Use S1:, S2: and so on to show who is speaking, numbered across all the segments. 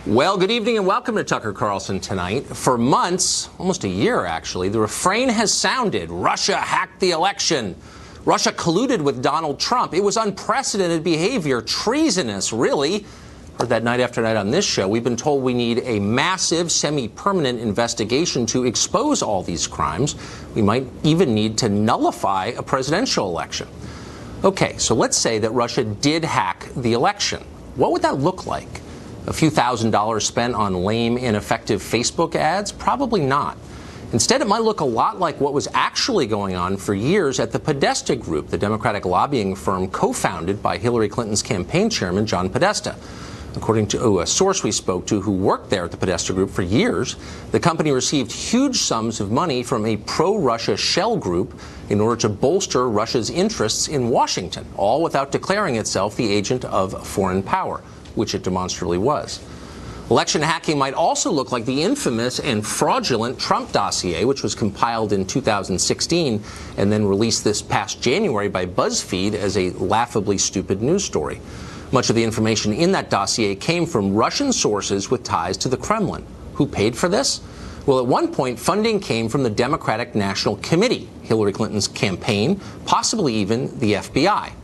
S1: Well, good evening and welcome to Tucker Carlson Tonight. For months, almost a year actually, the refrain has sounded, Russia hacked the election. Russia colluded with Donald Trump. It was unprecedented behavior, treasonous, really. Heard that night after night on this show. We've been told we need a massive, semi-permanent investigation to expose all these crimes. We might even need to nullify a presidential election. Okay, so let's say that Russia did hack the election. What would that look like? A few $1,000s spent on lame, ineffective Facebook ads? Probably not. Instead, it might look a lot like what was actually going on for years at the Podesta Group, the Democratic lobbying firm co-founded by Hillary Clinton's campaign chairman, John Podesta. According to a source we spoke to who worked there at the Podesta Group for years, the company received huge sums of money from a pro-Russia shell group in order to bolster Russia's interests in Washington, all without declaring itself the agent of a foreign power, which it demonstrably was. Election hacking might also look like the infamous and fraudulent Trump dossier, which was compiled in 2016 and then released this past January by BuzzFeed as a laughably stupid news story. Much of the information in that dossier came from Russian sources with ties to the Kremlin. Who paid for this? Well, at one point, funding came from the Democratic National Committee, Hillary Clinton's campaign, possibly even the FBI.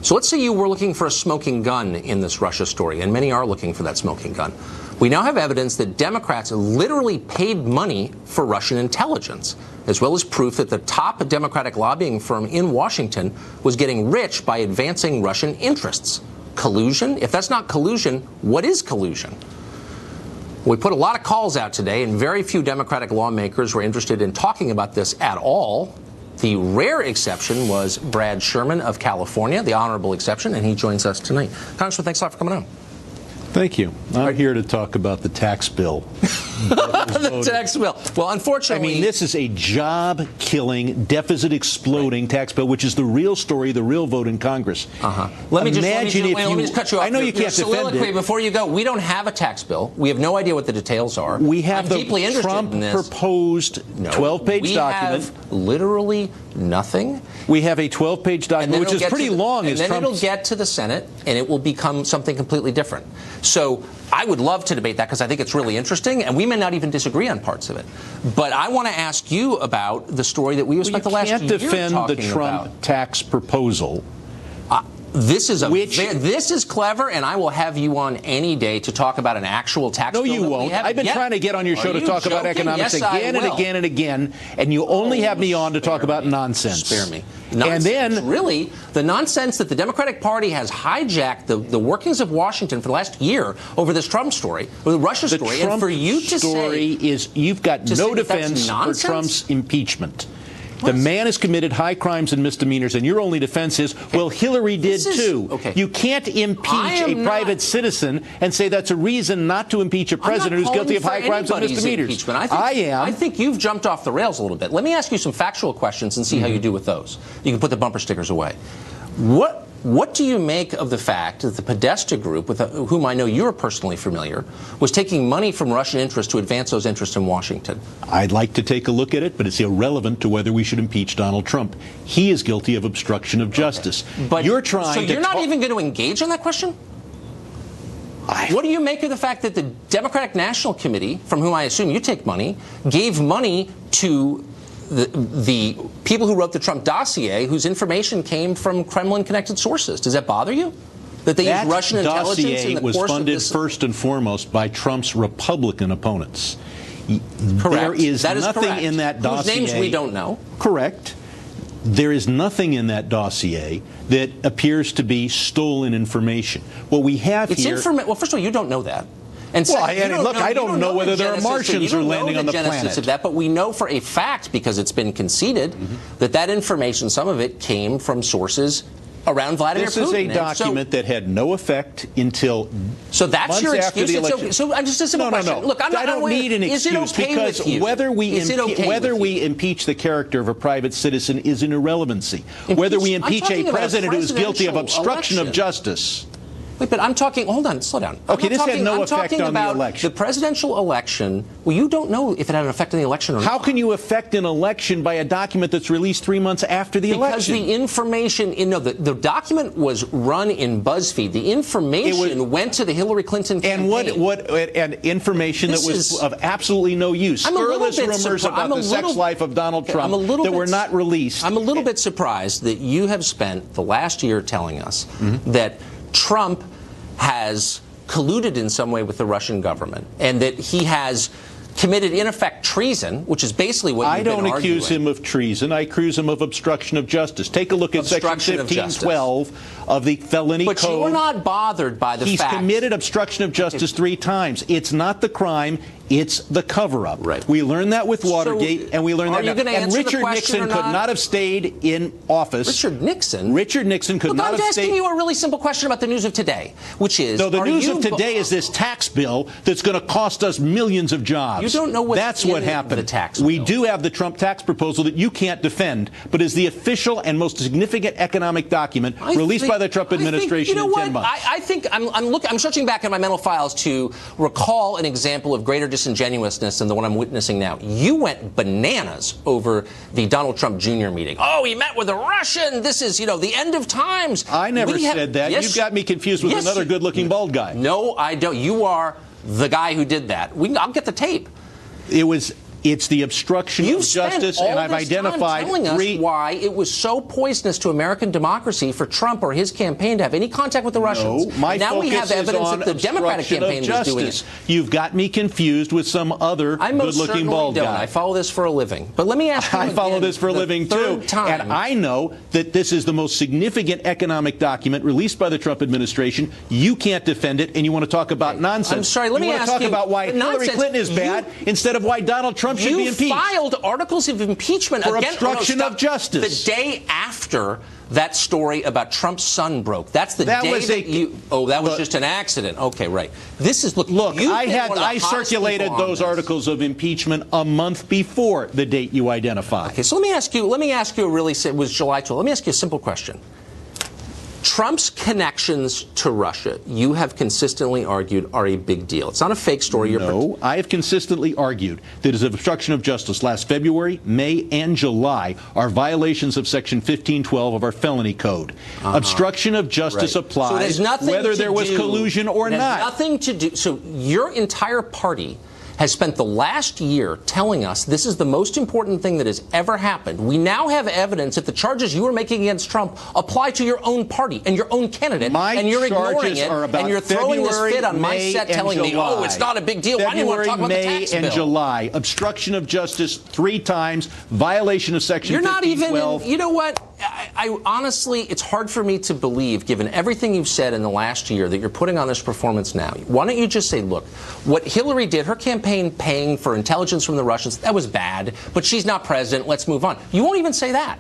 S1: So let's say you were looking for a smoking gun in this Russia story, and many are looking for that smoking gun. We now have evidence that Democrats literally paid money for Russian intelligence, as well as proof that the top Democratic lobbying firm in Washington was getting rich by advancing Russian interests. Collusion? If that's not collusion, what is collusion? We put a lot of calls out today, and very few Democratic lawmakers were interested in talking about this at all. The rare exception was Brad Sherman of California, the honorable exception, and he joins us tonight. Congressman, thanks a lot for coming on.
S2: Thank you. I'm here to talk about the tax bill.
S1: The tax bill. Well, unfortunately,
S2: I mean, this is a job-killing, deficit-exploding tax bill, which is the real story, the real vote in Congress.
S1: Let me just cut you off.
S2: I know you can't defend it.
S1: Before you go, we don't have a tax bill. We have no idea what the details are.
S2: We have
S1: I'm deeply interested in this.
S2: Proposed 12-page document.
S1: We have literally nothing.
S2: We have a 12-page document, which is pretty long.
S1: And then it'll get to the Senate, and it will become something completely different. So I would love to debate that because I think it's really interesting, and we may not even disagree on parts of it. But I want to ask you about the story that we have spent the last year talking about.
S2: You can't defend the Trump tax proposal.
S1: This is clever, and I will have you on any day to talk about an actual tax bill.
S2: No, you won't. I've been trying to get on your show to talk about economics again and again and again, and you only have me on to talk about nonsense.
S1: Spare me. Nonsense. And then, really, the nonsense that the Democratic Party has hijacked the workings of Washington for the last year over this Trump story, or the Russia story, and for you to say
S2: you've got no defense for Trump's impeachment. The man has committed high crimes and misdemeanors, and your only defense is, well, Hillary did too.
S1: Okay.
S2: You can't impeach a private citizen and say that's a reason not to impeach a president who's guilty of high crimes and misdemeanors. I am.
S1: I think you've jumped off the rails a little bit. Let me ask you some factual questions and see how you do with those. You can put the bumper stickers away. What do you make of the fact that the Podesta Group, with whom I know you're personally familiar, was taking money from Russian interests to advance those interests in Washington?
S2: I'd like to take a look at it, but it's irrelevant to whether we should impeach Donald Trump. He is guilty of obstruction of justice.
S1: But
S2: you're trying
S1: so you're not even going to engage on that question? What do you make of the fact that the Democratic National Committee, from whom I assume you take money, gave money to the people who wrote the Trump dossier, whose information came from Kremlin-connected sources? Does that bother you? That they used Russian intelligence in the course of this?
S2: That dossier was funded first and foremost by Trump's Republican opponents.
S1: Correct.
S2: There is nothing in that dossier.
S1: Whose names we don't know.
S2: Correct. There is nothing in that dossier that appears to be stolen information. What we have here...
S1: Well, first of all, you don't know that. And
S2: I don't know whether there are Martians or landing on the planet.
S1: Of that, but we know for a fact, because it's been conceded, that information, some of it, came from sources around Vladimir Putin.
S2: This is a document that had no effect until
S1: that's your
S2: after
S1: excuse.
S2: the election.
S1: So I'm just a simple question.
S2: No.
S1: Look,
S2: I don't need an excuse because whether we impeach the character of a private citizen is an irrelevancy. Whether we impeach a president who is guilty of obstruction of justice
S1: Wait, but I'm talking, hold on, slow down.
S2: Okay, this had no effect on the election.
S1: The presidential election, well, you don't know if it had an effect on the election or not.
S2: How can you affect an election by a document that's released 3 months after the election?
S1: Because the information, the document was run in BuzzFeed. The information went to the Hillary Clinton campaign.
S2: And information that was of absolutely no use. Scurrilous rumors about the sex life of Donald Trump that were not released.
S1: I'm a little bit surprised that you have spent the last year telling us that Trump has colluded in some way with the Russian government and that he has committed, in effect, treason, which is basically what you've been arguing.
S2: I don't accuse him of treason. I accuse him of obstruction of justice. Take a look at Section 1512 of the felony code.
S1: But you were not bothered by the fact...
S2: He's committed obstruction of justice 3 times. It's not the crime. It's the cover-up.
S1: Right.
S2: We learned that with Watergate, and we learned that now. And Richard Nixon could not have stayed in office.
S1: Richard Nixon?
S2: Richard Nixon could not have stayed...
S1: I'm asking you a really simple question about the news of today, which is...
S2: No, the news of today is this tax bill that's going to cost us millions of jobs.
S1: You don't know what's
S2: That's what happened.
S1: The tax bill.
S2: We do have the Trump tax proposal that you can't defend, but is the official and most significant economic document released by the Trump administration in 10 months.
S1: I think I'm searching back in my mental files to recall an example of greater disingenuousness than the one I'm witnessing now. You went bananas over the Donald Trump Jr. meeting. Oh, he met with a Russian. This is, the end of times.
S2: I never said that. You've got me confused with another good-looking bald guy.
S1: No, I don't. You are the guy who did that. I'll get the tape.
S2: It's the obstruction of justice, and I've identified
S1: telling us why it was so poisonous to American democracy for Trump or his campaign to have any contact with the Russians.
S2: No, my
S1: now we have evidence that the Democratic campaign was doing it.
S2: You've got me confused with some other good-looking bald guy.
S1: I follow this for a living. But let me ask you
S2: I follow this for a living, too. And I know that this is the most significant economic document released by the Trump administration. You can't defend it, and you want to talk about nonsense.
S1: I'm sorry, let me ask you.
S2: You want to talk about why Hillary Clinton is bad instead of why Donald Trump should be impeached.
S1: You filed articles of impeachment
S2: for obstruction of justice
S1: the day after that story about Trump's son broke. That's the day that you... Oh, that was just an accident. Okay, right. This is... Look,
S2: I circulated those articles of impeachment a month before the date you identified.
S1: Okay, so let me ask you a really... It was July 12th. Let me ask you a simple question. Trump's connections to Russia, you have consistently argued, are a big deal. It's not a fake story.
S2: No, I have consistently argued that his obstruction of justice last February, May, and July are violations of Section 1512 of our felony code. Obstruction of justice applies whether there was collusion or not.
S1: It has nothing to do. So your entire party has spent the last year telling us this is the most important thing that has ever happened. We now have evidence that the charges you are making against Trump apply to your own party and your own candidate, and you're ignoring it, and you're throwing this fit on my set telling me, oh, it's not a big deal. Why do you want to talk about the tax bill?
S2: May and July. Obstruction of justice 3 times, violation of Section 1512.
S1: You're not even, you know what? I honestly, it's hard for me to believe, given everything you've said in the last year, that you're putting on this performance now. Why don't you just say, look, what Hillary did, her campaign paying for intelligence from the Russians, that was bad, but she's not president, let's move on. You won't even say that.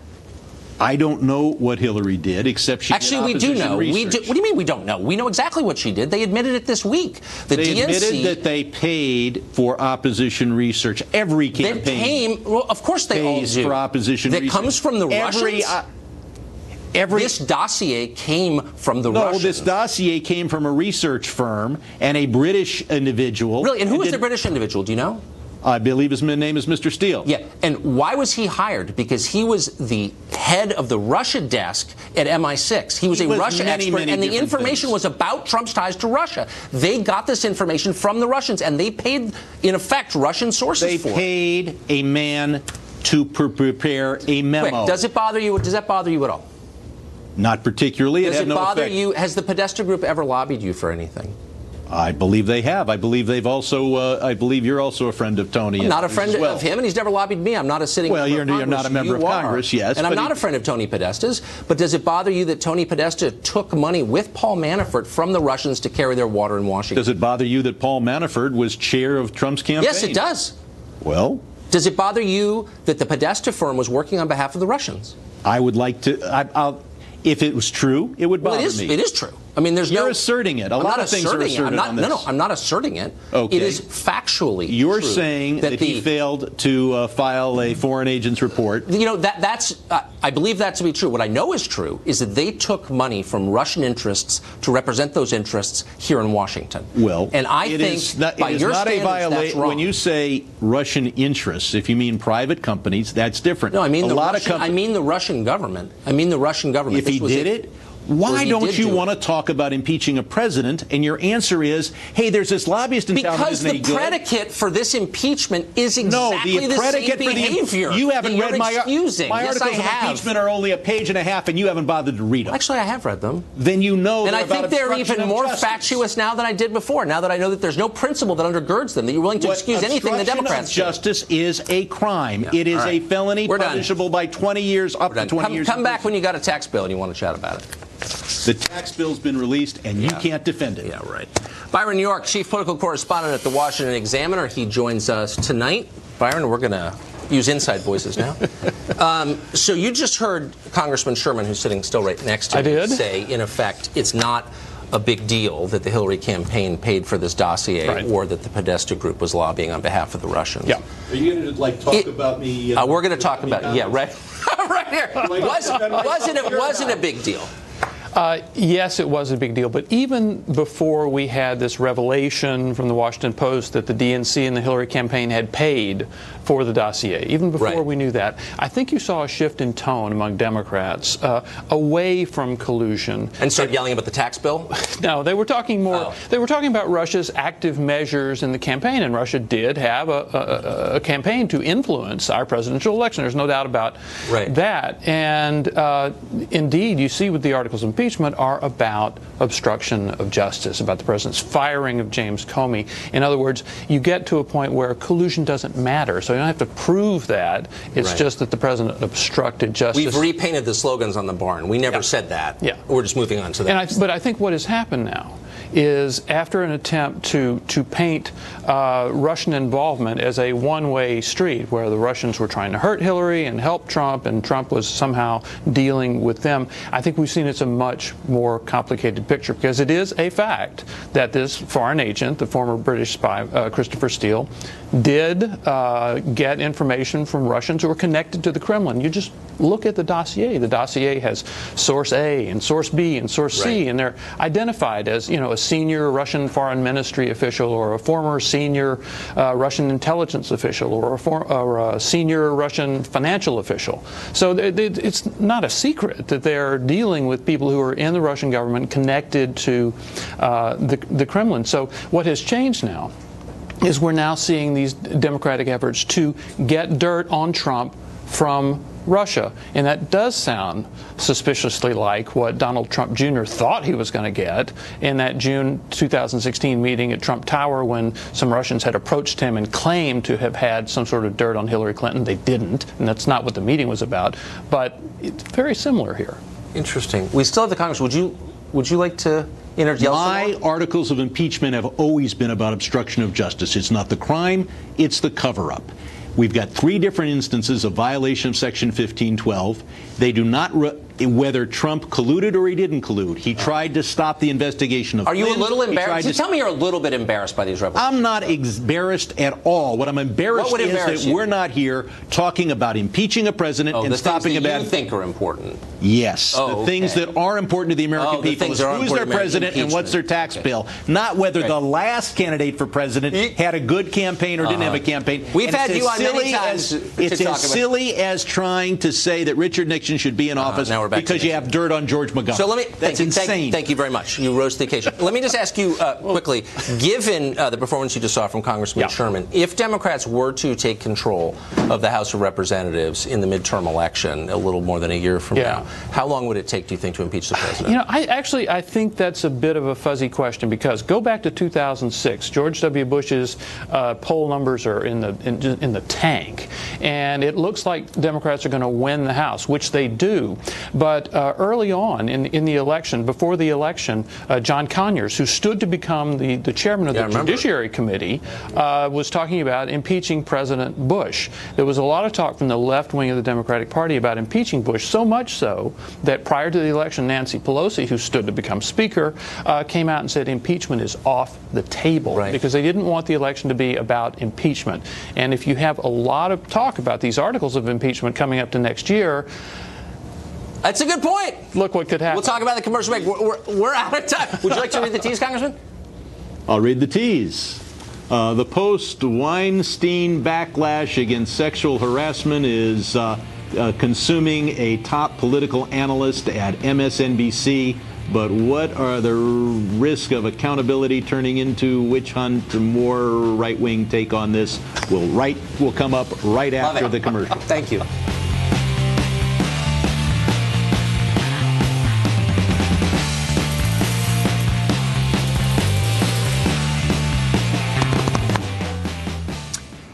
S2: I don't know what Hillary did, except she did
S1: we do know.
S2: Research.
S1: What do you mean we don't know? We know exactly what she did. They admitted it this week.
S2: They admitted that they paid for opposition research. Every campaign
S1: well, of course they all do.
S2: For opposition research.
S1: That comes from the Russians? This dossier came from the Russians.
S2: No, this dossier came from a research firm and a British individual.
S1: Really? And who is the British individual? Do you know?
S2: I believe his name is Mr. Steele.
S1: Yeah. And why was he hired? Because he was the head of the Russia desk at MI6. He was a Russia expert, and the information was about Trump's ties to Russia. They got this information from the Russians, and they paid, in effect, Russian sources for it.
S2: They paid a man to prepare a memo.
S1: Quick, does it bother you? Does that bother you at all?
S2: Not particularly.
S1: Does it bother
S2: effect.
S1: you? Has the Podesta Group ever lobbied you for anything?
S2: I believe they have. I believe they've also. I believe you're also a friend of Tony.
S1: I'm not a friend of him, and he's never lobbied me. I'm not a sitting.
S2: Well, you're not a member of Congress, yes.
S1: And I'm not a friend of Tony Podesta's. But does it bother you that Tony Podesta took money with Paul Manafort from the Russians to carry their water in Washington?
S2: Does it bother you that Paul Manafort was chair of Trump's campaign?
S1: Yes, it does.
S2: Well,
S1: does it bother you that the Podesta firm was working on behalf of the Russians?
S2: I would like to. If it was true, it would bother me.
S1: It is true. I mean,
S2: You're asserting it. A lot of things are asserted on this.
S1: No, I'm not asserting it.
S2: Okay.
S1: It is factually
S2: You're
S1: true
S2: saying that he failed to file a foreign agent's report.
S1: You know, that's I believe that to be true. What I know is true is that they took money from Russian interests to represent those interests here in Washington.
S2: Well,
S1: and I think by your standards, that's wrong.
S2: When you say Russian interests, if you mean private companies, that's different.
S1: No, I mean I mean the Russian government. I mean the Russian government.
S2: If he did it, why don't you want to talk about impeaching a president? And your answer is, hey, there's this lobbyist in town who isn't any good.
S1: Because the predicate for this impeachment is exactly the same behavior.
S2: You haven't read my articles of
S1: have.
S2: impeachment are only a page and a half, and you haven't bothered to read them.
S1: Actually, I have read them.
S2: Then you know
S1: and
S2: they're
S1: I think they're even more
S2: justice.
S1: fatuous now than I did before. Now that I know that there's no principle that undergirds them, that you're willing to excuse anything the Democrats do.
S2: Justice is a crime. It is a felony punishable by 20 years, up to 20 years.
S1: Come back when you got a tax bill and you want to chat about it.
S2: The tax bill's been released, and you can't defend it.
S1: Yeah, right. Byron New York, chief political correspondent at the Washington Examiner. He joins us tonight. Byron, we're going to use inside voices now. So you just heard Congressman Sherman, who's sitting still right next to me, say, in effect, it's not a big deal that the Hillary campaign paid for this dossier or that the Podesta group was lobbying on behalf of the Russians.
S2: Yeah. Are you going to talk about me?
S1: We're going to talk about right here. Wasn't a big deal.
S3: Yes, it was a big deal. But even before we had this revelation from the Washington Post that the DNC and the Hillary campaign had paid for the dossier, even before we knew that, I think you saw a shift in tone among Democrats away from collusion.
S1: And started yelling about the tax bill?
S3: No, they were talking more. They were talking about Russia's active measures in the campaign, and Russia did have a campaign to influence our presidential election. There's no doubt about that. And indeed, you see with the articles of impeachment are about obstruction of justice, about the president's firing of James Comey. In other words, you get to a point where collusion doesn't matter. So you don't have to prove that. It's just that the president obstructed justice.
S1: We've repainted the slogans on the barn. We never said that.
S3: Yeah.
S1: We're just moving on to that.
S3: But I think what has happened now is after an attempt to paint Russian involvement as a one-way street where the Russians were trying to hurt Hillary and help Trump and Trump was somehow dealing with them, I think we've seen it's a much more complicated picture because it is a fact that this foreign agent, the former British spy Christopher Steele, did get information from Russians who were connected to the Kremlin. You just look at the dossier. The dossier has source A and source B and source C, and they're identified as, you know, a senior Russian foreign ministry official or a former senior Russian intelligence official or a senior Russian financial official. So it's not a secret that they're dealing with people who are in the Russian government connected to the Kremlin. So what has changed now is we're now seeing these democratic efforts to get dirt on Trump from Russia. And that does sound suspiciously like what Donald Trump Jr. thought he was going to get in that June 2016 meeting at Trump Tower when some Russians had approached him and claimed to have had some sort of dirt on Hillary Clinton. They didn't, and that's not what the meeting was about. But it's very similar here.
S1: Interesting. We still have the Congress. Would you like to interject?
S2: My articles of impeachment have always been about obstruction of justice. It's not the crime, it's the cover-up. We've got 3 different instances of violation of Section 1512. They do not, whether Trump colluded or he didn't collude. He tried to stop the investigation of
S1: Are you
S2: Flynn.
S1: a little embarrassed? Tell me you're a little bit embarrassed by these revelations.
S2: I'm not embarrassed at all. What I'm embarrassed is that we're not here talking about impeaching a president and stopping a bad...
S1: the things that you think are important.
S2: Yes. The things that are important to the American people is who's their president and what's their tax bill. Not whether the last candidate for president had a good campaign or didn't have a campaign.
S1: We've had you on many times.
S2: It's as silly as trying to say that Richard Nixon should be in office because you have dirt on George McGovern.
S1: So let me.
S2: That's insane.
S1: Thank you very much. You rose to the occasion. Let me just ask you quickly, given the performance you just saw from Congressman Sherman, if Democrats were to take control of the House of Representatives in the midterm election a little more than a year from now, how long would it take, do you think, to impeach the president?
S3: You know, I think that's a bit of a fuzzy question because go back to 2006. George W. Bush's poll numbers are in the tank, and it looks like Democrats are going to win the House, which they do. But early on in the election, before the election, John Conyers, who stood to become the chairman of the Judiciary Committee, was talking about impeaching President Bush. There was a lot of talk from the left wing of the Democratic Party about impeaching Bush, so much so so that prior to the election, Nancy Pelosi, who stood to become Speaker, came out and said impeachment is off the table, because they didn't want the election to be about impeachment. And if you have a lot of talk about these articles of impeachment coming up to next year,
S1: that's a good point.
S3: Look what could happen.
S1: We'll talk about the commercial break. We're out of time. Would you like to read the tease, Congressman?
S2: I'll read the tease. The post-Weinstein backlash against sexual harassment is consuming a top political analyst at MSNBC. But what are the risk of accountability turning into witch hunt? More right-wing take on this will come up right after the commercial.
S1: Thank you.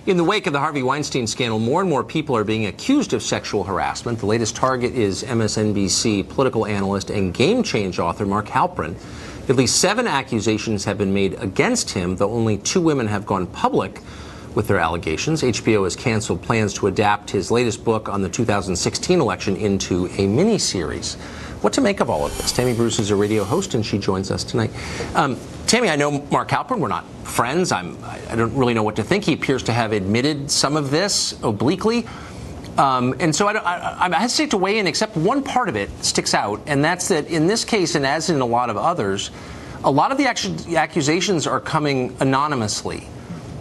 S1: In the wake of the Harvey Weinstein scandal, more and more people are being accused of sexual harassment. The latest target is MSNBC political analyst and Game Change author Mark Halperin. At least 7 accusations have been made against him, though only 2 women have gone public with their allegations. HBO has canceled plans to adapt his latest book on the 2016 election into a miniseries. What to make of all of this? Tammy Bruce is a radio host, and she joins us tonight. Tammy, I know Mark Halperin. We're not friends. I don't really know what to think. He appears to have admitted some of this obliquely. And so I hesitate to weigh in, except one part of it sticks out, and that's that in this case, and as in a lot of others, a lot of the accusations are coming anonymously.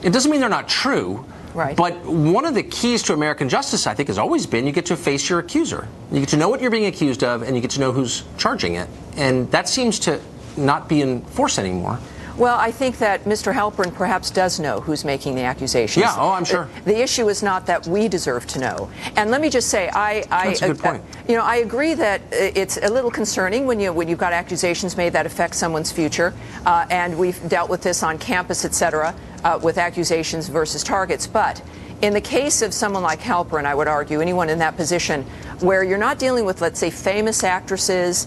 S1: It doesn't mean they're not true.
S4: Right.
S1: But one of the keys to American justice, I think, has always been you get to face your accuser. You get to know what you're being accused of, and you get to know who's charging it. And that seems to not be in force anymore.
S4: Well, I think that Mr. Halperin perhaps does know who's making the accusations.
S1: Yeah, I'm sure.
S4: The issue is not that we deserve to know. And let me just say,
S1: That's a good point.
S4: I agree that it's a little concerning when you've got accusations made that affect someone's future. And we've dealt with this on campus, et cetera, with accusations versus targets. But in the case of someone like Halperin, I would argue, anyone in that position, where you're not dealing with, let's say, famous actresses,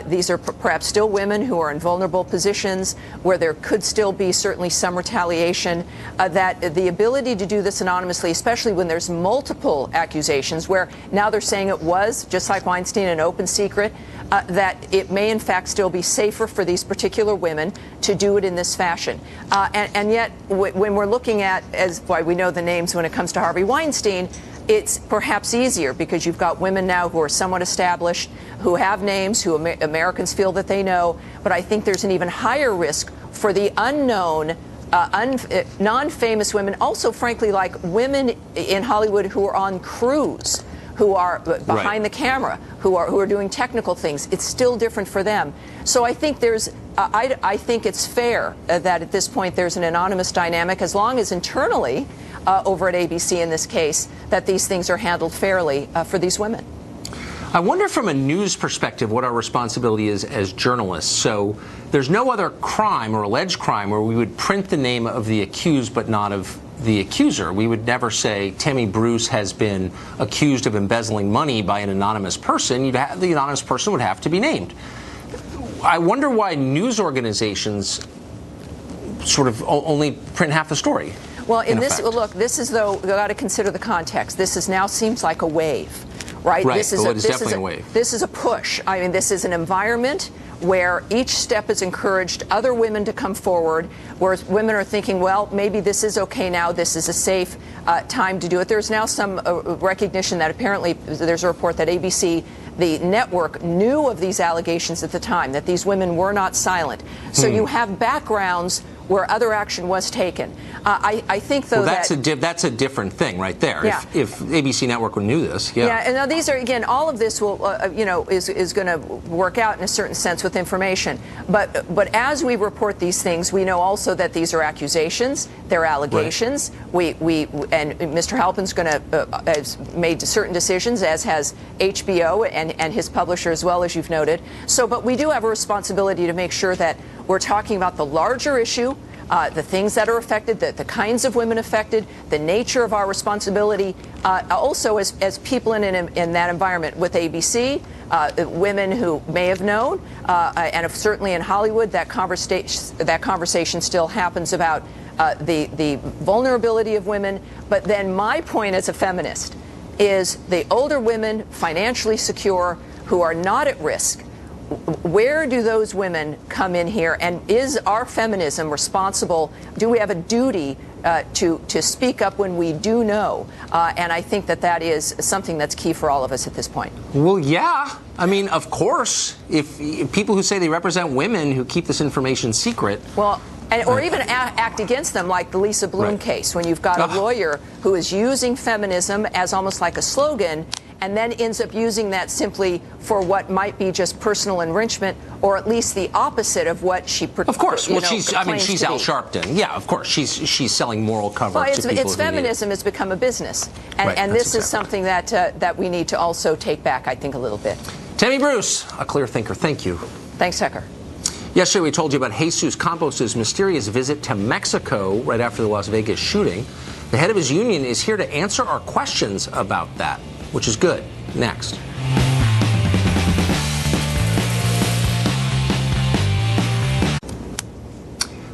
S4: these are perhaps still women who are in vulnerable positions where there could still be certainly some retaliation, that the ability to do this anonymously, especially when there's multiple accusations, where now they're saying it was, just like Weinstein, an open secret, that it may in fact still be safer for these particular women to do it in this fashion. And yet, when we're looking at, as why we know the names when it comes to Harvey Weinstein, it's perhaps easier because you've got women now who are somewhat established, who have names, who Americans feel that they know. But I think there's an even higher risk for the unknown, non-famous women, also, frankly, like women in Hollywood who are on crews, who are behind the camera, who are doing technical things. It's still different for them. So I think I think it's fair that at this point there's an anonymous dynamic, as long as internally, over at ABC in this case, that these things are handled fairly for these women.
S1: I wonder from a news perspective what our responsibility is as journalists. So there's no other crime or alleged crime where we would print the name of the accused but not of the accuser. We would never say Tammy Bruce has been accused of embezzling money by an anonymous person. The anonymous person would have to be named. I wonder why news organizations sort of only print half the story.
S4: Well, look, this is, though, you've got to consider the context. This now seems like a wave, right?
S1: Right, it's definitely a wave.
S4: This is a push. I mean, this is an environment where each step has encouraged other women to come forward, where women are thinking, well, maybe this is okay now, this is a safe time to do it. There's now some recognition that apparently there's a report that ABC, the network, knew of these allegations at the time, that these women were not silent. So you have backgrounds where other action was taken. I think, though,
S1: that's a different thing right there.
S4: Yeah.
S1: If ABC Network knew this,
S4: yeah. And now these are, again, all of this will, is going to work out in a certain sense with information. But as we report these things, we know also that these are accusations, they're allegations. Right. And Mr. Halpin's going to has made certain decisions, as has HBO and his publisher as well, as you've noted. So, but we do have a responsibility to make sure that we're talking about the larger issue, the things that are affected, the kinds of women affected, the nature of our responsibility, also as people in that environment with ABC, women who may have known, and certainly in Hollywood, that conversation still happens about the vulnerability of women. But then my point as a feminist is the older women, financially secure, who are not at risk. Where do those women come in here, and is our feminism responsible? Do we have a duty to speak up when we do know? And I think that is something that's key for all of us at this point.
S1: Well, yeah. I mean, of course, if people who say they represent women who keep this information secret.
S4: Well, or even act against them, like the Lisa Bloom case, when you've got a lawyer who is using feminism as almost like a slogan, and then ends up using that simply for what might be just personal enrichment, or at least the opposite of what she.
S1: Of course, well, she's Al Sharpton. Yeah, of course, she's selling moral cover to people.
S4: It's feminism has become a business, and this is something that we need to also take back, I think, a little bit.
S1: Tammy Bruce, a clear thinker. Thank you.
S4: Thanks, Tucker.
S1: Yesterday, we told you about Jesus Campos' mysterious visit to Mexico right after the Las Vegas shooting. The head of his union is here to answer our questions about that, which is good. Next.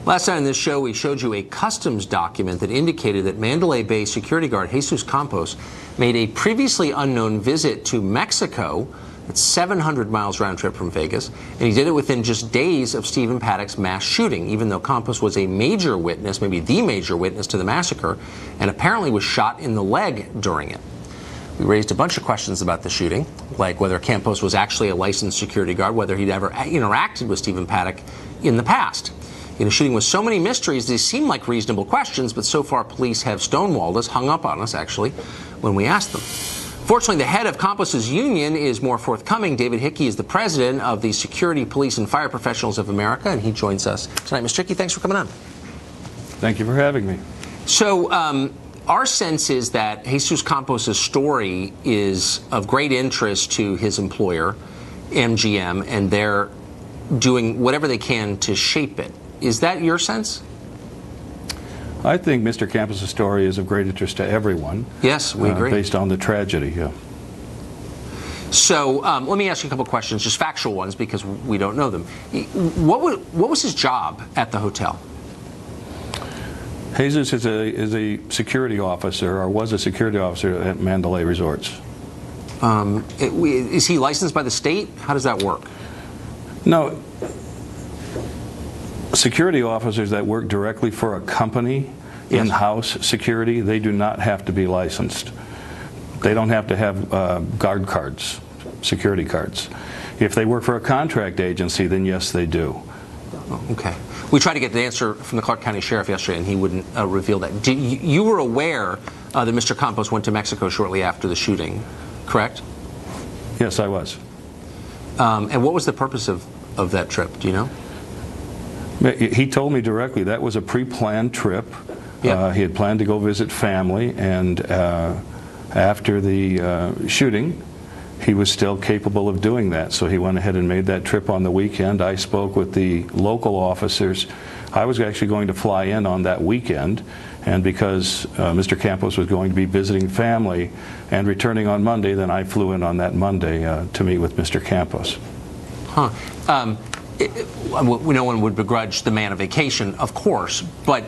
S1: Last night on this show, we showed you a customs document that indicated that Mandalay Bay security guard Jesus Campos made a previously unknown visit to Mexico. It's 700 miles round trip from Vegas, and he did it within just days of Stephen Paddock's mass shooting, even though Campos was a major witness, maybe the major witness to the massacre, and apparently was shot in the leg during it. We raised a bunch of questions about the shooting, like whether Campos was actually a licensed security guard, whether he'd ever interacted with Stephen Paddock in the past. In a shooting with so many mysteries, these seem like reasonable questions, but so far police have stonewalled us, hung up on us, actually, when we asked them. Fortunately, the head of Campos' union is more forthcoming. David Hickey is the president of the Security, Police, and Fire Professionals of America, and he joins us tonight. Mr. Hickey, thanks for coming on.
S5: Thank you for having me.
S1: So, our sense is that Jesus Campos' story is of great interest to his employer, MGM, and they're doing whatever they can to shape it. Is that your sense?
S5: I think Mr. Campos' story is of great interest to everyone.
S1: Yes, we agree.
S5: Based on the tragedy, yeah.
S1: So let me ask you a couple of questions, just factual ones, because we don't know them. What was his job at the hotel?
S5: Jesus is a security officer, or was a security officer at Mandalay Resorts.
S1: Is he licensed by the state? How does that work?
S5: No. Security officers that work directly for a company, in-house security, they do not have to be licensed. They don't have to have guard cards, security cards. If they work for a contract agency, then yes, they do.
S1: Oh, okay. We tried to get the answer from the Clark County Sheriff yesterday, and he wouldn't reveal that. You were aware that Mr. Campos went to Mexico shortly after the shooting, correct?
S5: Yes, I was.
S1: And what was the purpose of that trip? Do you know?
S5: He told me directly that was a pre-planned trip.
S1: Yeah.
S5: He had planned to go visit family, and after the shooting, he was still capable of doing that. So he went ahead and made that trip on the weekend. I spoke with the local officers. I was actually going to fly in on that weekend, and because Mr. Campos was going to be visiting family and returning on Monday, then I flew in on that Monday to meet with Mr. Campos.
S1: Huh. No one would begrudge the man a vacation, of course, but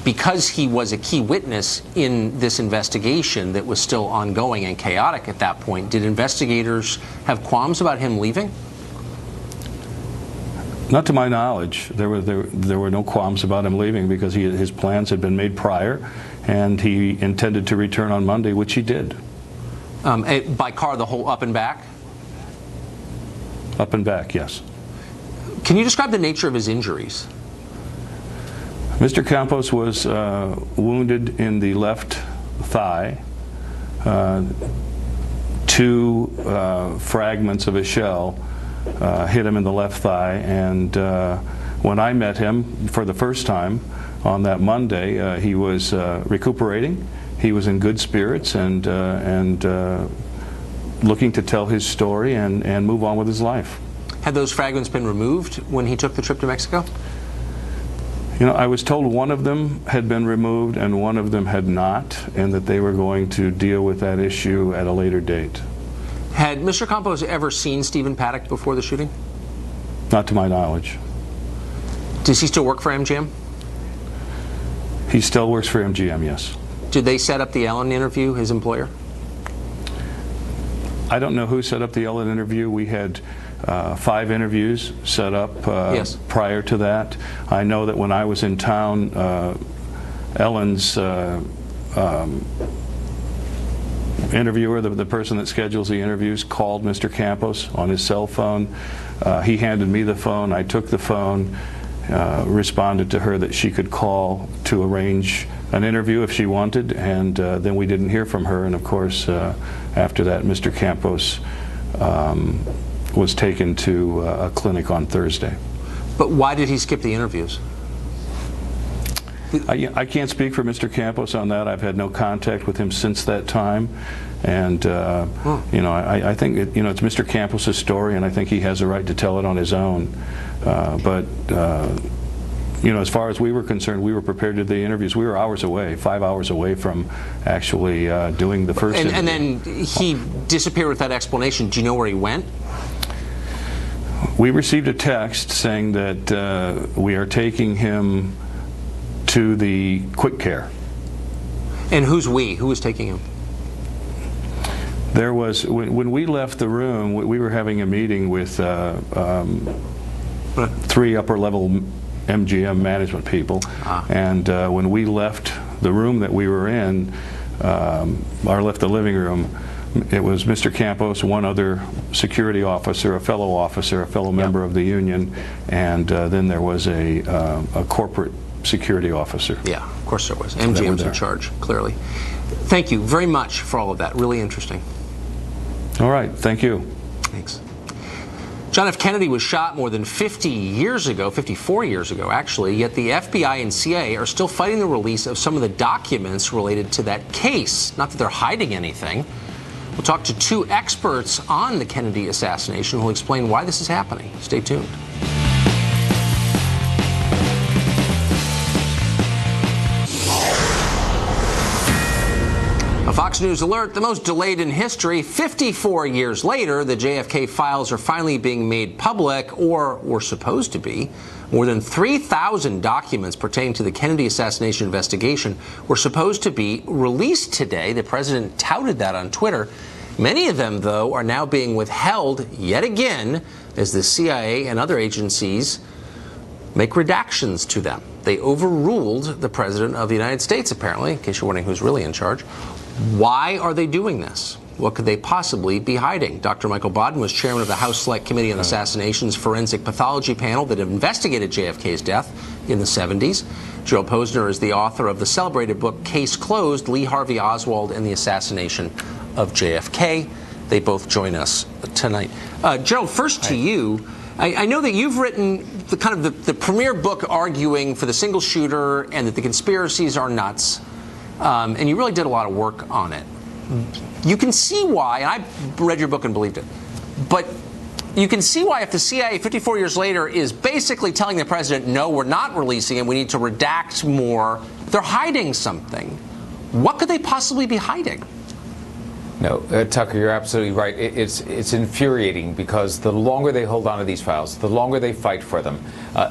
S1: because he was a key witness in this investigation that was still ongoing and chaotic at that point, did investigators have qualms about him leaving?
S5: Not to my knowledge. There were no qualms about him leaving because his plans had been made prior, and he intended to return on Monday, which he did.
S1: By car, the whole up and back?
S5: Up and back, yes.
S1: Can you describe the nature of his injuries?
S5: Mr. Campos was wounded in the left thigh. Two fragments of a shell hit him in the left thigh, and when I met him for the first time on that Monday, he was recuperating. He was in good spirits and looking to tell his story and move on with his life.
S1: Had those fragments been removed when he took the trip to Mexico?
S5: You know, I was told one of them had been removed and one of them had not, and that they were going to deal with that issue at a later date.
S1: Had Mr. Campos ever seen Stephen Paddock before the shooting?
S5: Not to my knowledge.
S1: Does he still work for MGM?
S5: He still works for MGM, yes.
S1: Did they set up the Allen interview, his employer?
S5: I don't know who set up the Ellen interview. We had 5 interviews set up
S1: yes.
S5: prior to that. I know that when I was in town, Ellen's interviewer, the person that schedules the interviews, called Mr. Campos on his cell phone. He handed me the phone. I took the phone, responded to her that she could call to arrange an interview if she wanted, and then we didn't hear from her. And of course, after that, Mr. Campos was taken to a clinic on Thursday.
S1: But why did he skip the interviews?
S5: I can't speak for Mr. Campos on that. I've had no contact with him since that time, and you know, I think it's Mr. Campos's story, and I think he has a right to tell it on his own. But you know, as far as we were concerned, we were prepared to do the interviews. We were hours away, 5 hours away from actually doing the first interview.
S1: And then he disappeared with that explanation. Do you know where he went?
S5: We received a text saying that we are taking him to the quick care.
S1: And who's we? Who was taking him?
S5: There was, when we left the room, we were having a meeting with 3 upper-level MGM management people, and when we left the room that we were in, left the living room, it was Mr. Campos, one other security officer, a fellow member of the union, and then there was a corporate security officer.
S1: Yeah, of course there was. MGM's in charge, clearly. Thank you very much for all of that. Really interesting.
S5: All right, thank you.
S1: Thanks. John F. Kennedy was shot more than 50 years ago, 54 years ago actually, yet the FBI and CIA are still fighting the release of some of the documents related to that case. Not that they're hiding anything. We'll talk to 2 experts on the Kennedy assassination who will explain why this is happening. Stay tuned. A Fox News alert, the most delayed in history. 54 years later, the JFK files are finally being made public, or were supposed to be. More than 3,000 documents pertaining to the Kennedy assassination investigation were supposed to be released today. The president touted that on Twitter. Many of them, though, are now being withheld yet again as the CIA and other agencies make redactions to them. They overruled the President of the United States, apparently, in case you're wondering who's really in charge. Why are they doing this? What could they possibly be hiding? Dr. Michael Baden was chairman of the House Select Committee on Assassinations Forensic Pathology Panel that investigated JFK's death in the 70s. Gerald Posner is the author of the celebrated book Case Closed, Lee Harvey Oswald and the Assassination of JFK. They both join us tonight. Gerald, first to you. I know that you've written the premier book arguing for the single shooter and that the conspiracies are nuts. And you really did a lot of work on it. You can see why, and I read your book and believed it, but you can see why if the CIA 54 years later is basically telling the president, no, we're not releasing it, we need to redact more, they're hiding something. What could they possibly be hiding?
S6: No, Tucker, you're absolutely right. It's infuriating because the longer they hold on to these files, the longer they fight for them,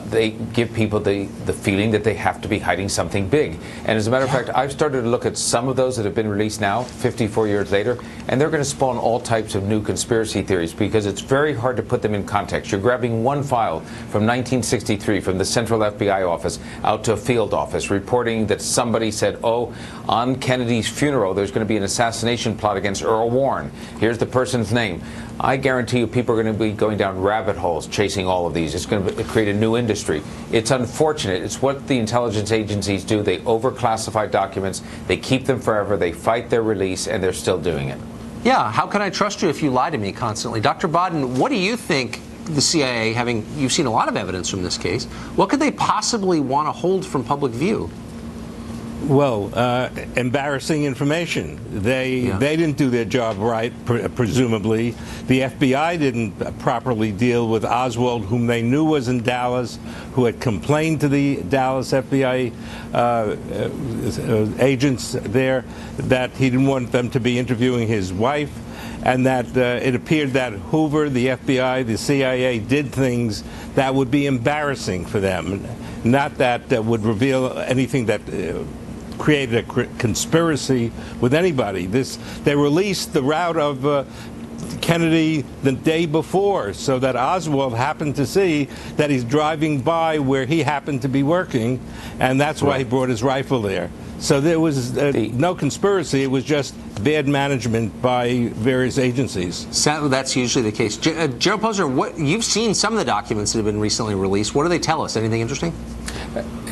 S6: they give people the feeling that they have to be hiding something big. And as a matter of fact, I've started to look at some of those that have been released now, 54 years later, and they're going to spawn all types of new conspiracy theories because it's very hard to put them in context. You're grabbing one file from 1963 from the Central FBI office out to a field office reporting that somebody said, oh, on Kennedy's funeral, there's going to be an assassination plot against Earl Warren. Here's the person's name. I guarantee you people are going to be going down rabbit holes chasing all of these. It's going to create a new industry. It's unfortunate. It's what the intelligence agencies do. They overclassify documents. They keep them forever. They fight their release, and they're still doing it.
S1: Yeah, how can I trust you if you lie to me constantly? Dr. Baden, what do you think the CIA, you've seen a lot of evidence from this case, what could they possibly want to hold from public view?
S7: Well, embarrassing information. They didn't do their job right, presumably. The FBI didn't properly deal with Oswald, whom they knew was in Dallas, who had complained to the Dallas FBI agents there that he didn't want them to be interviewing his wife, and that it appeared that Hoover, the FBI, the CIA did things that would be embarrassing for them, not that would reveal anything that created a conspiracy with anybody. They released the route of Kennedy the day before, so that Oswald happened to see that he's driving by where he happened to be working, and that's why he brought his rifle there. So there was no conspiracy. It was just bad management by various agencies.
S1: So that's usually the case. General Posner, you've seen some of the documents that have been recently released. What do they tell us? Anything interesting?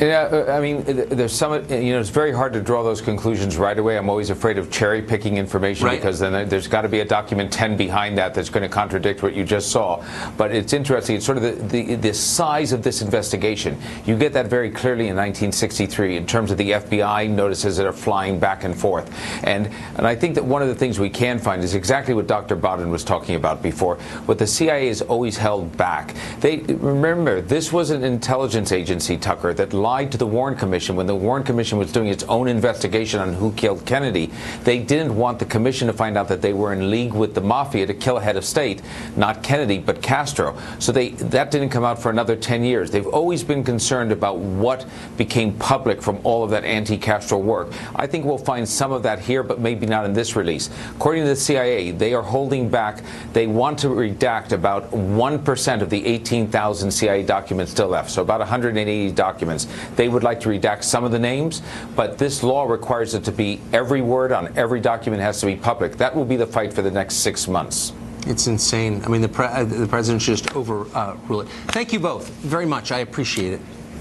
S6: Yeah, I mean, there's some, it's very hard to draw those conclusions right away. I'm always afraid of cherry picking information because then there's got to be a document 10 behind that's going to contradict what you just saw. But it's interesting. It's sort of the size of this investigation. You get that very clearly in 1963 in terms of the FBI notices that are flying back and forth. And I think that one of the things we can find is exactly what Dr. Bowden was talking about before. What the CIA has always held back. Remember, this was an intelligence agency, Tucker, that lied to the Warren Commission when the Warren Commission was doing its own investigation on who killed Kennedy. They didn't want the commission to find out that they were in league with the mafia to kill a head of state, not Kennedy, but Castro. So that didn't come out for another 10 years. They've always been concerned about what became public from all of that anti-Castro work. I think we'll find some of that here, but maybe not in this release. According to the CIA, they are holding back. They want to redact about 1% of the 18,000 CIA documents still left, so about 180 documents. They would like to redact some of the names, but this law requires it to be every word on every document has to be public. That will be the fight for the next 6 months.
S1: It's insane. I mean, the president should just overrule it. Thank you both very much. I appreciate it.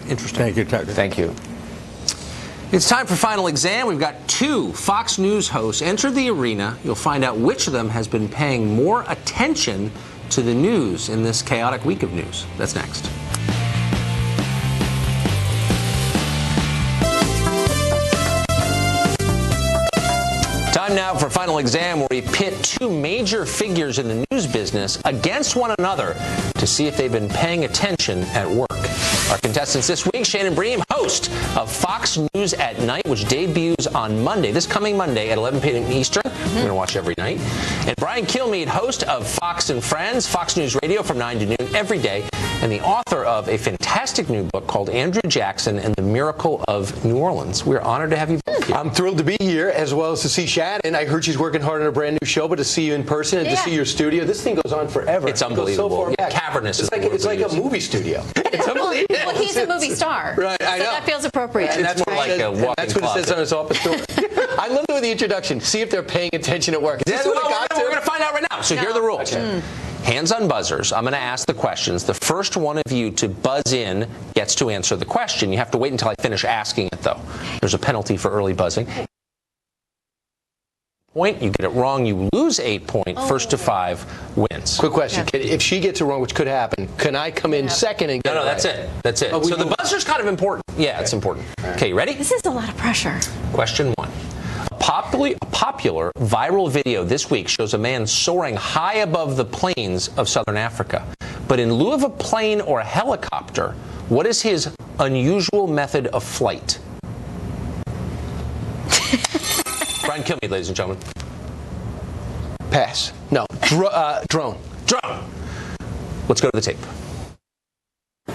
S1: Interesting.
S7: Thank you, Tucker.
S6: Thank you.
S1: It's time for Final Exam. We've got 2 Fox News hosts enter the arena. You'll find out which of them has been paying more attention to the news in this chaotic week of news. That's next. Time now for Final Exam, where we pit 2 major figures in the news business against one another to see if they've been paying attention at work. Our contestants this week: Shannon Bream, host of Fox News at Night, which debuts on Monday, this coming Monday at 11 p.m. Eastern. We're going to watch every night. And Brian Kilmeade, host of Fox and Friends, Fox News Radio from 9 to noon every day, and the author of a fantastic new book called Andrew Jackson and the Miracle of New Orleans. We're honored to have you both here.
S8: I'm thrilled to be here, as well as to see Shannon. I heard she's working hard on a brand new show, but to see you in person and to see your studio, this thing goes on forever.
S1: It's unbelievable.
S8: So
S1: cavernous.
S8: It's like a movie studio. It's unbelievable.
S9: Well, he's a movie star.
S8: Right, I know.
S9: So that feels appropriate.
S1: And that's more like a walk-in
S8: That's what it says on his office door. I love the introduction. See if they're paying attention at work.
S1: We're going to find out right now. So here are the rules.
S8: Okay.
S1: Hands on buzzers. I'm going to ask the questions. The first one of you to buzz in gets to answer the question. You have to wait until I finish asking it, though. There's a penalty for early buzzing. Point. You get it wrong, you lose 8 points. First to 5 wins.
S8: Quick question. If she gets it wrong, which could happen, can I come in second and get it right?
S1: That's it. That's it. So the buzzer's kind of important. Yeah, it's important. Okay, you ready?
S9: This is a lot of pressure.
S1: Question 1. A popular viral video this week shows a man soaring high above the plains of southern Africa. But in lieu of a plane or a helicopter, what is his unusual method of flight? Brian Kilmeade, ladies and gentlemen.
S8: Pass. No. Drone.
S1: Drone. Let's go to the tape.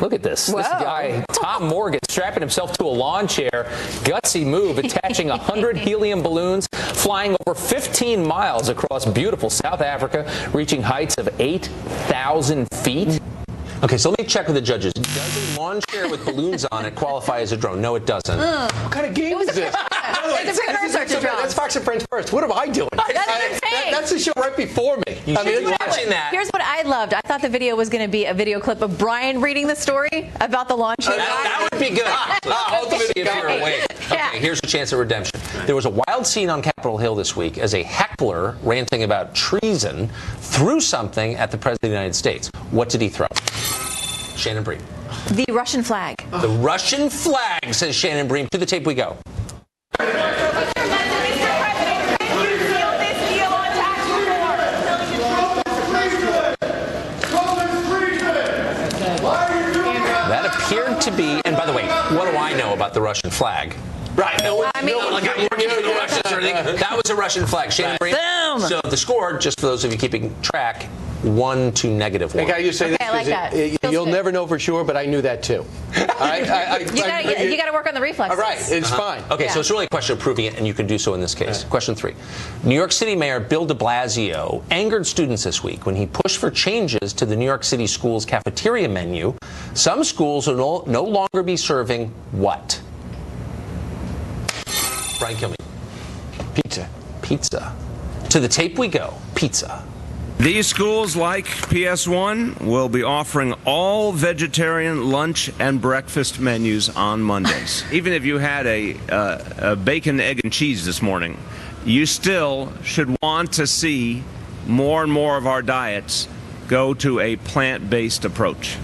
S10: Look at this. This guy, Tom Morgan, strapping himself to a lawn chair. Gutsy move, attaching 100 helium balloons, flying over 15 miles across beautiful South Africa, reaching heights of 8,000 feet.
S1: Okay, so let me check with the judges. Does a lawn chair with balloons on it qualify as a drone? No, it doesn't.
S8: What kind of game is this?
S9: It's a precursor to drones.
S8: That's Fox and Friends First. What am I doing? That's the show right before me.
S1: You should be watching that.
S9: Here's what I loved. I thought the video was going to be a video clip of Brian reading the story about the launch.
S1: That would be good. Ultimately, if you're awake. Okay, here's a chance at redemption. There was a wild scene on Capitol Hill this week as a heckler ranting about treason threw something at the President of the United States. What did he throw? Shannon Bream.
S9: The Russian flag.
S1: The Russian flag, says Shannon Bream. To the tape we go. That appeared to be, and by the way, what do I know about the Russian flag? Right. Like I'm working for the Russians or anything. That was a Russian flag. Shannon Bream.
S9: Boom.
S1: So the score, just for those of you keeping track, 1 to -1.
S8: I got you say this.
S9: I like that.
S8: You'll never know for sure, but I knew that too.
S9: You got to work on the reflexes.
S8: All right, it's fine.
S1: Okay, so it's really a question of proving it, and you can do so in this case. Question 3. New York City Mayor Bill de Blasio angered students this week when he pushed for changes to the New York City schools' cafeteria menu. Some schools will no longer be serving what? Brian Kilmeade.
S8: Pizza.
S1: Pizza. To the tape we go. Pizza.
S11: These schools, like PS1, will be offering all vegetarian lunch and breakfast menus on Mondays. Even if you had a bacon, egg, and cheese this morning, you still should want to see more and more of our diets go to a plant-based approach.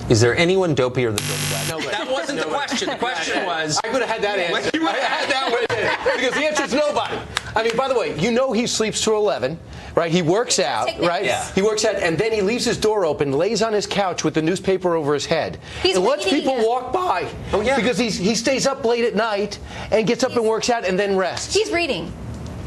S1: Is there anyone dopier than Bill de Blasio?
S8: No way.
S1: That wasn't the question. The question was...
S8: I could have had that answer. I had that one in. Because the answer is nobody. I mean, by the way, you know he sleeps till 11, right? He works out, right?
S1: Yeah.
S8: He works out, and then he leaves his door open, lays on his couch with the newspaper over his head, and lets people walk by.
S1: Oh, yeah.
S8: Because he stays up late at night and gets up and works out and then rests.
S9: He's reading.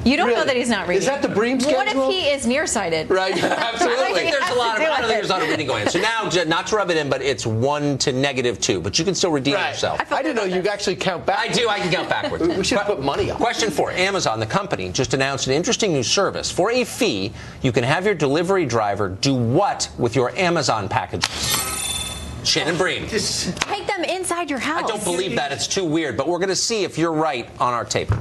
S9: You don't know that he's not reading.
S8: Is that the Bream schedule?
S9: What if he is nearsighted?
S8: Right, absolutely.
S1: I don't think there's a lot of reading going on. So now, not to rub it in, but it's 1 to -2. But you can still redeem yourself.
S8: I didn't know you actually count backwards.
S1: I do. I can count backwards.
S8: We should put money on.
S1: Question 4. Amazon, the company, just announced an interesting new service. For a fee, you can have your delivery driver do what with your Amazon packages? Shannon Bream.
S9: Take them inside your house.
S1: I don't believe that. It's too weird. But we're going to see if you're right on our tape.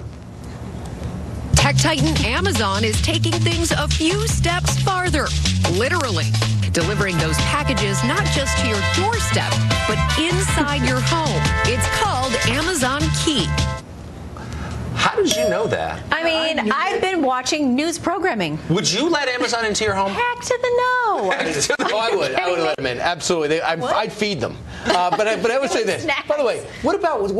S12: Tech titan Amazon is taking things a few steps farther, literally, delivering those packages not just to your doorstep, but inside your home. It's called Amazon Key.
S1: How did you know that?
S9: I mean, I've been watching news programming.
S1: Would you let Amazon into your home?
S9: Heck to the no.
S8: Oh, I would. I would let them in. Absolutely. I'd feed them. But I would say this. By the way, what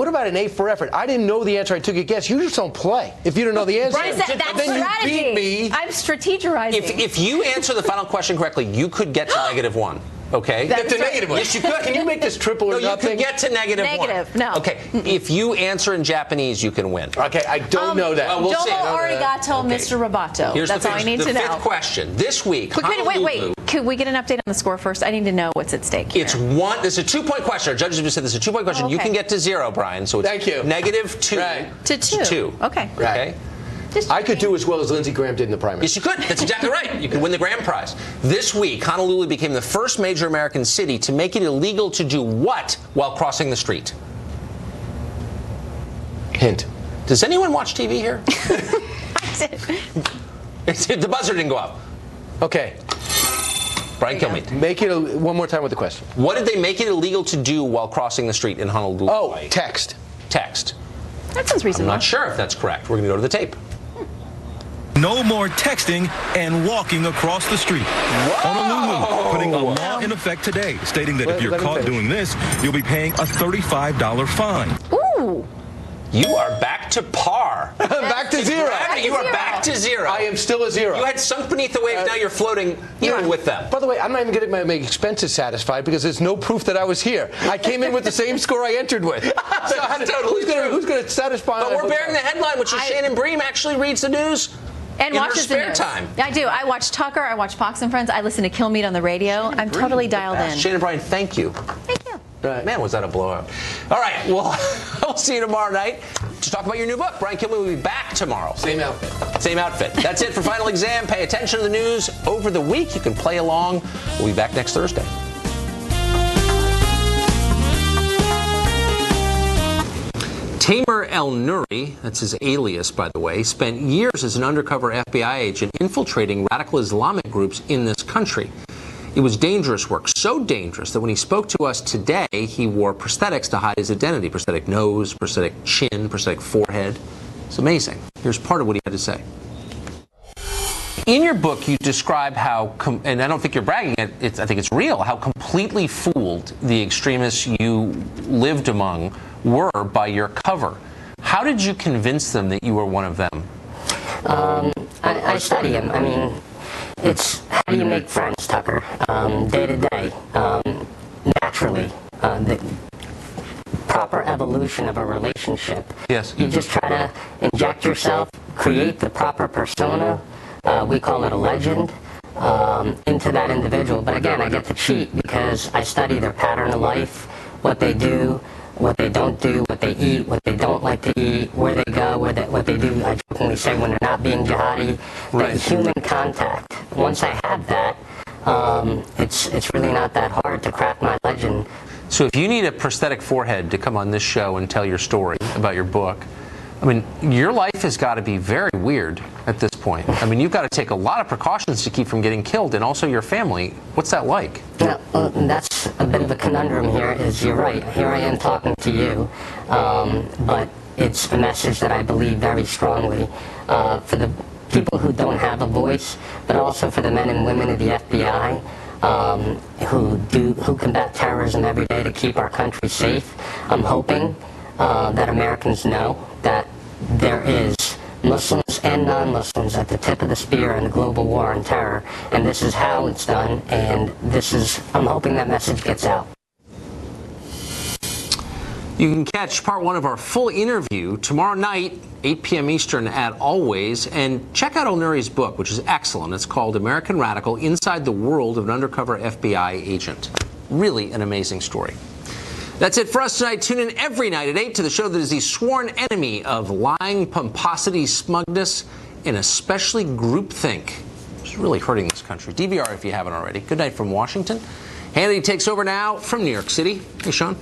S8: about an A for effort? I didn't know the answer. I took a guess. You just don't play if you don't know the answer.
S9: Right, that's
S8: then
S9: strategy.
S8: You beat me.
S9: I'm strategizing.
S1: If you answer the final question correctly, you could get to -1. Okay?
S8: Get to -1.
S1: Yes, you could.
S8: Can you make this triple or
S1: nothing?
S8: nothing?
S1: You could get to -1.
S9: Negative, no.
S1: Okay. If you answer in Japanese, you can win.
S8: Okay, I don't know that.
S1: Well, we'll see.
S9: Domo arigato, Mr. Roboto. That's all I need to know.
S1: The 5th question. This week,
S9: Wait. Could we get an update on the score first? I need to know what's at stake here.
S1: It's one. This is a 2-point question. Our judges have just said this is a 2-point question.
S9: Oh, okay.
S1: You can get to 0, Brian. So it's
S8: Thank you.
S1: -2
S9: to 2. Okay.
S1: Okay.
S8: I could do as well as Lindsey Graham did in the primary.
S1: Yes, you could. That's exactly right. You could win the grand prize. This week, Honolulu became the first major American city to make it illegal to do what while crossing the street?
S8: Hint.
S1: Does anyone watch TV here?
S9: I did.
S1: The buzzer didn't go off.
S8: Okay.
S1: Brian Kilmeade.
S8: Make it one more time with the question.
S1: What did they make it illegal to do while crossing the street in Honolulu?
S8: Oh, text.
S1: Text.
S9: That sounds
S1: I'm
S9: reasonable.
S1: not sure if that's correct. We're going to go to the tape.
S13: No more texting and walking across the street. Honolulu putting a law in effect today stating that if you're caught doing this, you'll be paying a $35 fine.
S9: Ooh.
S1: You are back to par.
S8: Back to 0.
S1: You are back to 0.
S8: I am still a 0.
S1: You had sunk beneath the waves. Now you're floating even with them.
S8: By the way, I'm not even getting my expenses satisfied because there's no proof that I was here. I came in with the same score I entered with. So who's going to satisfy?
S1: But we're bearing the headline, which is Shannon Bream actually reads the news.
S9: And
S1: in
S9: watches
S1: her spare
S9: the news.
S1: time.
S9: I do. I watch Tucker. I watch Fox and Friends. I listen to Kilmeade on the radio. I'm totally dialed in.
S1: Shannon Brian, thank you.
S9: Thank you.
S1: Right. Man, was that a blowout. All right, well, we'll see you tomorrow night to talk about your new book. Brian Kilmeade will be back tomorrow.
S8: Same outfit.
S1: Same outfit. That's it for Final Exam. Pay attention to the news over the week. You can play along. We'll be back next Thursday. Tamer El-Nouri, that's his alias, by the way, spent years as an undercover FBI agent infiltrating radical Islamic groups in this country. It was dangerous work, so dangerous that when he spoke to us today, he wore prosthetics to hide his identity. Prosthetic nose, prosthetic chin, prosthetic forehead. It's amazing. Here's part of what he had to say. In your book, you describe how, and I don't think you're bragging, I think it's real, how completely fooled the extremists you lived among were by your cover. How did you convince them that you were one of them?
S14: I study them. I mean, it's how do you make friends, Tucker, day to day, naturally, the proper evolution of a relationship.
S1: Yes.
S14: You just try to inject yourself, create the proper persona, we call it a legend, into that individual. But again, I get to cheat because I study their pattern of life, what they do, what they don't do, what they eat, what they don't like to eat, where they go, what they do. I jokingly say when they're not being jihadi, that human contact. Once I have that, it's really not that hard to craft my legend.
S1: So if you need a prosthetic forehead to come on this show and tell your story about your book, I mean, your life has got to be very weird at this point. I mean, you've got to take a lot of precautions to keep from getting killed, and also your family. What's that like?
S14: Yeah, that's a bit of a conundrum here, is you're right. Here I am talking to you, but it's a message that I believe very strongly for the people who don't have a voice, but also for the men and women of the FBI who combat terrorism every day to keep our country safe. I'm hoping that Americans know that there is Muslims and non-Muslims at the tip of the spear in the global war on terror, and this is how it's done, and I'm hoping that message gets out.
S1: You can catch part 1 of our full interview tomorrow night, 8 p.m. Eastern at Always, and check out Al-Nuri's book, which is excellent. It's called American Radical: Inside the World of an Undercover FBI Agent. Really an amazing story. That's it for us tonight. Tune in every night at 8 to the show that is the sworn enemy of lying, pomposity, smugness, and especially groupthink, which is really hurting this country. DVR if you haven't already. Good night from Washington. Hannity takes over now from New York City. Hey, Sean.